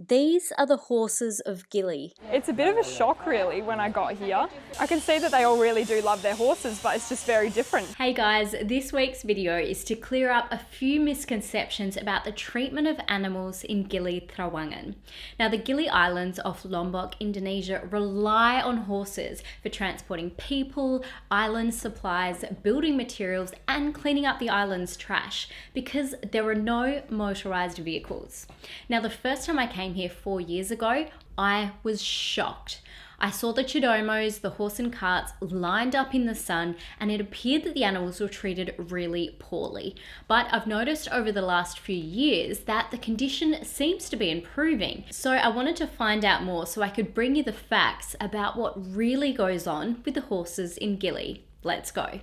These are the horses of GILI. It's a bit of a shock really when I got here. I can see that they all really do love their horses, but it's just very different. Hey guys, this week's video is to clear up a few misconceptions about the treatment of animals in GILI Trawangan. Now the GILI Islands off Lombok, Indonesia rely on horses for transporting people, island supplies, building materials and cleaning up the island's trash because there are no motorized vehicles. Now the first time I came here 4 years ago, I was shocked. I saw the chidomos, the horse and carts lined up in the sun, and it appeared that the animals were treated really poorly. But I've noticed over the last few years that the condition seems to be improving. So I wanted to find out more so I could bring you the facts about what really goes on with the horses in GILI. Let's go.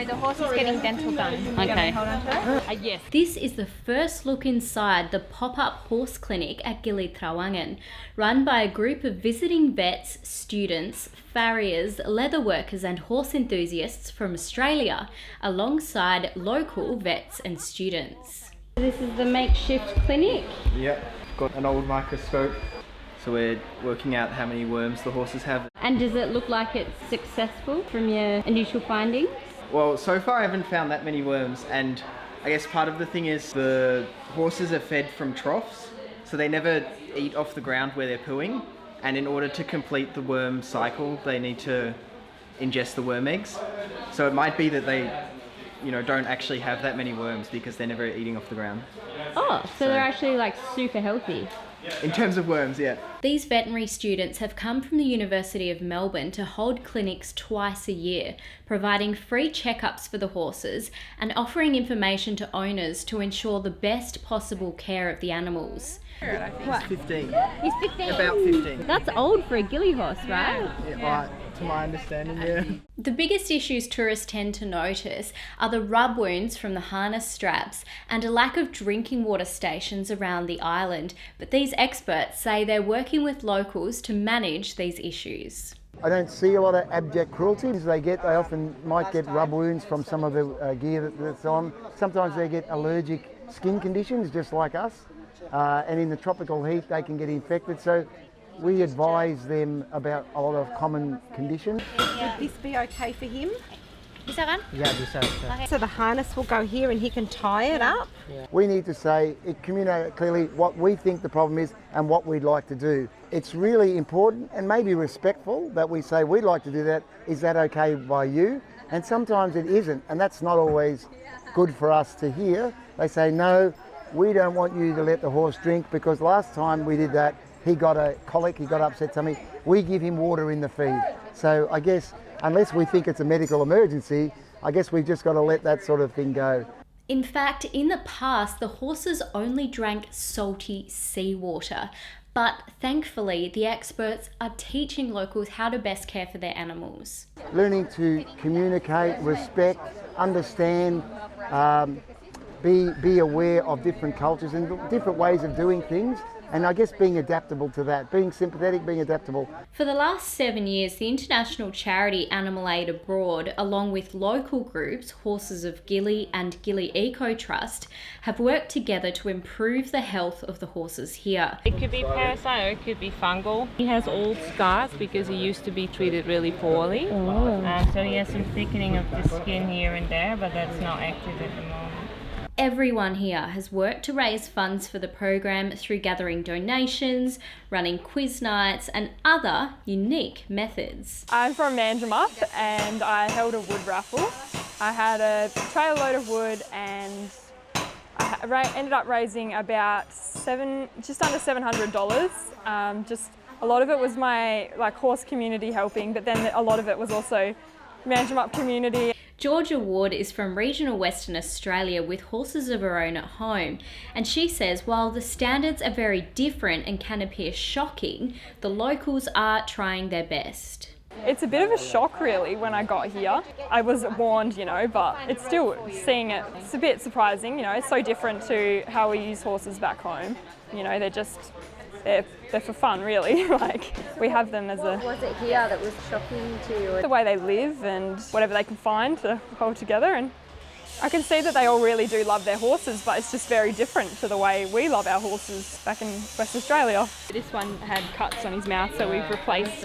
The horse is getting dental done. Okay. Hold on to it? Yes. This is the first look inside the pop-up horse clinic at GILI Trawangan, run by a group of visiting vets, students, farriers, leather workers and horse enthusiasts from Australia, alongside local vets and students. This is the makeshift clinic. Yep, got an old microscope. So we're working out how many worms the horses have. And does it look like it's successful from your initial findings? Well, so far I haven't found that many worms, and I guess part of the thing is the horses are fed from troughs, so they never eat off the ground where they're pooing, and in order to complete the worm cycle they need to ingest the worm eggs. So it might be that they don't actually have that many worms because they're never eating off the ground. Oh, so they're actually like super healthy. In terms of worms, yeah. These veterinary students have come from the University of Melbourne to hold clinics twice a year, providing free checkups for the horses and offering information to owners to ensure the best possible care of the animals. He's 15. He's 15? About 15. That's old for a GILI horse, right? Yeah. To my understanding, yeah. The biggest issues tourists tend to notice are the rub wounds from the harness straps and a lack of drinking water stations around the island, but these experts say they're working with locals to manage these issues. I don't see a lot of abject cruelty. They often might get rub wounds from some of the gear that's on. Sometimes they get allergic skin conditions just like us, and in the tropical heat they can get infected. So we advise them about a lot of common conditions. Would this be okay for him? Bisa kan? Yeah, bisa. So the harness will go here and he can tie it up? We need to communicate clearly what we think the problem is and what we'd like to do. It's really important and maybe respectful that we say we'd like to do that. Is that okay by you? And sometimes it isn't, and that's not always good for us to hear. They say, no, we don't want you to let the horse drink because last time we did that, he got a colic, he got upset tummy. We give him water in the feed. So I guess unless we think it's a medical emergency, I guess we've just got to let that sort of thing go. In fact, in the past, the horses only drank salty seawater. But thankfully, the experts are teaching locals how to best care for their animals. Learning to communicate, respect, understand, be aware of different cultures and different ways of doing things. And I guess being adaptable to that, being sympathetic, being adaptable. For the last 7 years, the international charity Animal Aid Abroad, along with local groups, Horses of GILI and GILI Eco Trust, have worked together to improve the health of the horses here. It could be parasite or it could be fungal. He has old scars because he used to be treated really poorly. So he has some thickening of the skin here and there, but that's not active at the moment. Everyone here has worked to raise funds for the program through gathering donations, running quiz nights and other unique methods. I'm from Manjimup and I held a wood raffle. I had a trailer load of wood and I ended up raising about just under $700. Just a lot of it was my horse community helping, but then a lot of it was also Manjimup community. Georgia Ward is from regional Western Australia with horses of her own at home, and she says while the standards are very different and can appear shocking, the locals are trying their best. It's a bit of a shock really when I got here. I was warned, but it's still seeing it, it's a bit surprising, it's so different to how we use horses back home. They're just they're for fun, really. Like, we have them as What was it here that was shocking to you? the way they live and whatever they can find to hold together. And I can see that they all really do love their horses, but it's just very different to the way we love our horses back in West Australia. This one had cuts on his mouth, so we've replaced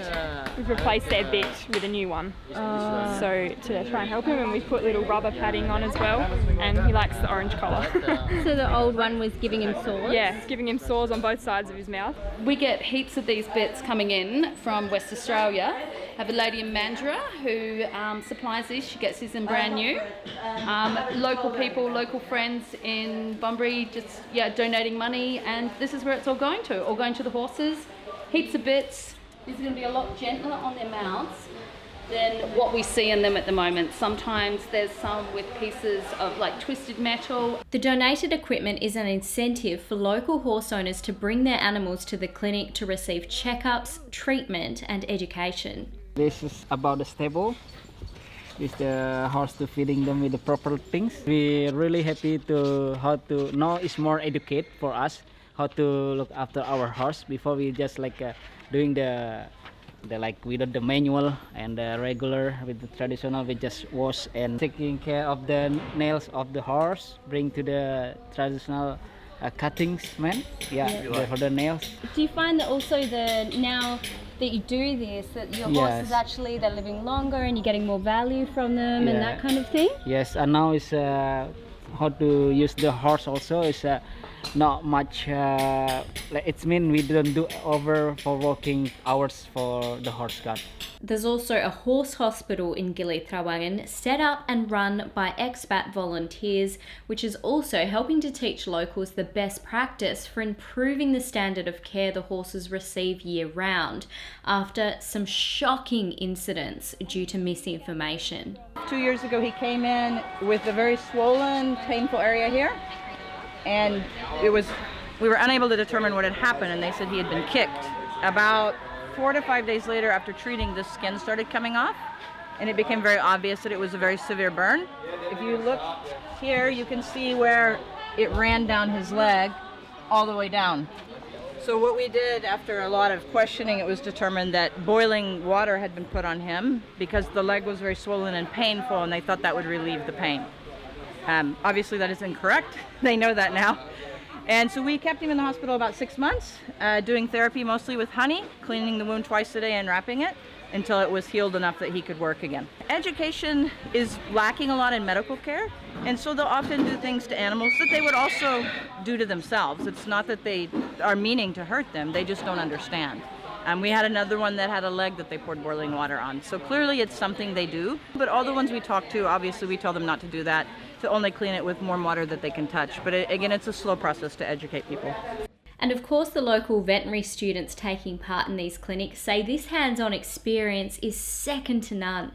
their bit with a new one. So to try and help him, and we've put little rubber padding on as well, and he likes the orange collar. So the old one was giving him sores? Yeah, it's giving him sores on both sides of his mouth. We get heaps of these bits coming in from West Australia. I have a lady in Mandurah who supplies these. She gets these in brand new. Local people, local friends in Bunbury just donating money, and this is where it's all going to the horses. Heaps of bits. These are going to be a lot gentler on their mouths than what we see in them at the moment. Sometimes there's some with pieces of like twisted metal. The donated equipment is an incentive for local horse owners to bring their animals to the clinic to receive checkups, treatment and education. This is about the stable. With the horse to feeding them with the proper things. We're really happy to how to now it's more educate for us how to look after our horse. Before we just like doing the like without the manual and the regular with the traditional, we just wash and taking care of the nails of the horse, bring to the traditional cuttings man for the nails. Do you find that also now that you do this, that your horses actually, they're living longer and you're getting more value from them and that kind of thing? Yes, and now is how to use the horse also is not much like it's mean we don't do over for working hours for the horse guard. There's also a horse hospital in GILI Trawangan set up and run by expat volunteers, which is also helping to teach locals the best practice for improving the standard of care the horses receive year round after some shocking incidents due to misinformation. 2 years ago he came in with a very swollen, painful area here, and we were unable to determine what had happened, and they said he had been kicked. About 4 to 5 days later, after treating, the skin started coming off, and it became very obvious that it was a very severe burn. If you look here, you can see where it ran down his leg all the way down. So what we did, after a lot of questioning, it was determined that boiling water had been put on him because the leg was very swollen and painful, and they thought that would relieve the pain. Obviously that is incorrect. They know that now. And so we kept him in the hospital about 6 months, doing therapy mostly with honey, cleaning the wound twice a day and wrapping it until it was healed enough that he could work again. Education is lacking a lot in medical care, and so they'll often do things to animals that they would also do to themselves. It's not that they are meaning to hurt them, they just don't understand. We had another one that had a leg that they poured boiling water on. So clearly it's something they do, but all the ones we talk to, obviously we tell them not to do that, to only clean it with warm water that they can touch. But again, it's a slow process to educate people. And of course, the local veterinary students taking part in these clinics say this hands-on experience is second to none.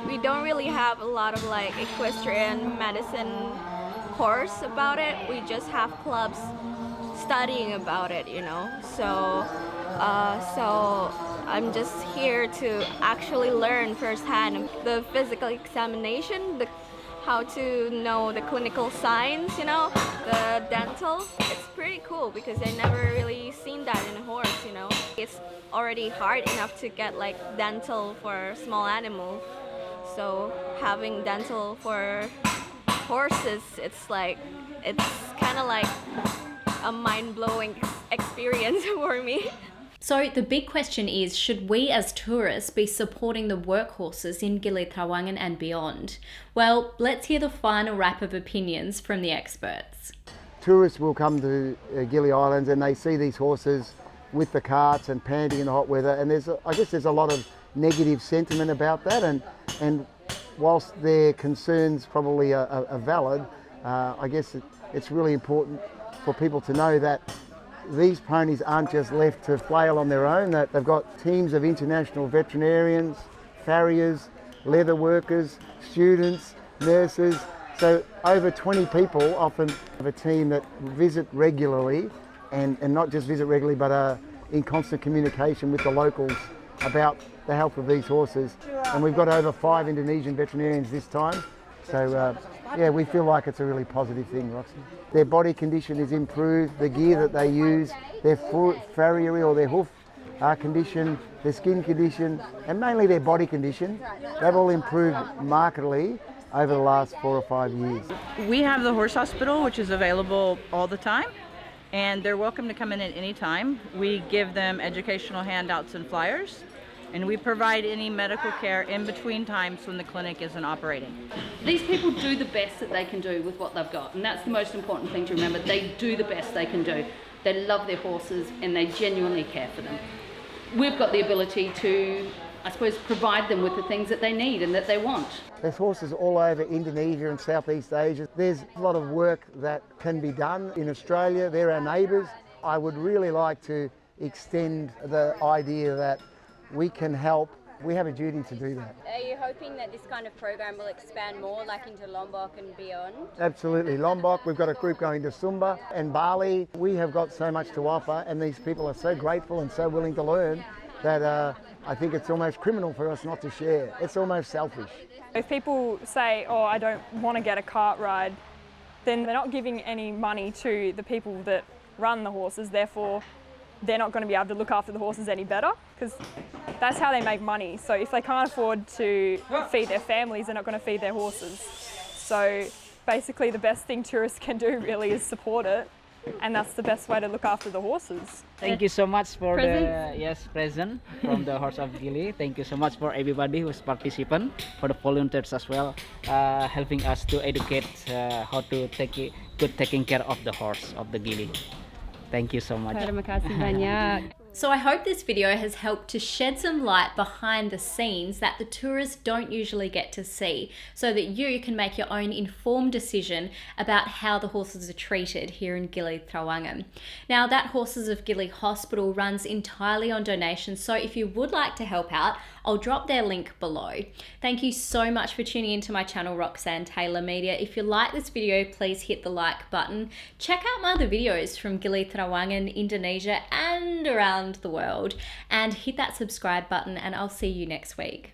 We don't really have a lot of like equestrian medicine course about it. We just have clubs studying about it, you know. So I'm just here to actually learn firsthand the physical examination, how to know the clinical signs, you know, the dental. It's pretty cool because I never really seen that in a horse, you know. It's already hard enough to get like dental for small animal. So having dental for horses, it's kind of like a mind-blowing experience for me. So the big question is, should we as tourists be supporting the workhorses in GILI Trawangan and beyond? Well, let's hear the final wrap of opinions from the experts. Tourists will come to Gili Islands and they see these horses with the carts and panting in the hot weather, and I guess there's a lot of negative sentiment about that, and whilst their concerns probably are valid, I guess it's really important for people to know that these ponies aren't just left to flail on their own, that they've got teams of international veterinarians, farriers, leather workers, students, nurses. So over 20 people often have a team that visit regularly, and not just visit regularly, but are in constant communication with the locals about the health of these horses. And we've got over 5 Indonesian veterinarians this time. So Yeah, we feel like it's a really positive thing, Roxy. Their body condition is improved, the gear that they use, their farrier or their hoof condition, their skin condition, and mainly their body condition, they've all improved markedly over the last 4 or 5 years. We have the horse hospital, which is available all the time, and they're welcome to come in at any time. We give them educational handouts and flyers, and we provide any medical care in between times when the clinic isn't operating. These people do the best that they can do with what they've got, and that's the most important thing to remember. They do the best they can do. They love their horses and they genuinely care for them. We've got the ability to, I suppose, provide them with the things that they need and that they want. There's horses all over Indonesia and Southeast Asia. There's a lot of work that can be done in Australia. They're our neighbours. I would really like to extend the idea that we can help. We have a duty to do that. Are you hoping that this kind of program will expand more, like into Lombok and beyond? Absolutely. Lombok, we've got a group going to Sumba and Bali. We have got so much to offer, and these people are so grateful and so willing to learn that I think it's almost criminal for us not to share. It's almost selfish. If people say, oh, I don't want to get a cart ride, then they're not giving any money to the people that run the horses, therefore they're not going to be able to look after the horses any better, because that's how they make money. So if they can't afford to feed their families, they're not going to feed their horses. So basically the best thing tourists can do really is support it, and that's the best way to look after the horses. Thank you so much for the present from the Horse of Gili. Thank you so much for everybody who's participant, for the volunteers as well, helping us to educate how to taking care of the horse of the Gili. Thank you so much. Terima kasih banyak. So I hope this video has helped to shed some light behind the scenes that the tourists don't usually get to see, so that you can make your own informed decision about how the horses are treated here in GILI Trawangan. Now, that Horses of Gili Hospital runs entirely on donations, so if you would like to help out, I'll drop their link below. Thank you so much for tuning into my channel, Roxanne Taylor Media. If you like this video, please hit the like button. Check out my other videos from GILI Trawangan, Indonesia, and around the world, and hit that subscribe button, and I'll see you next week.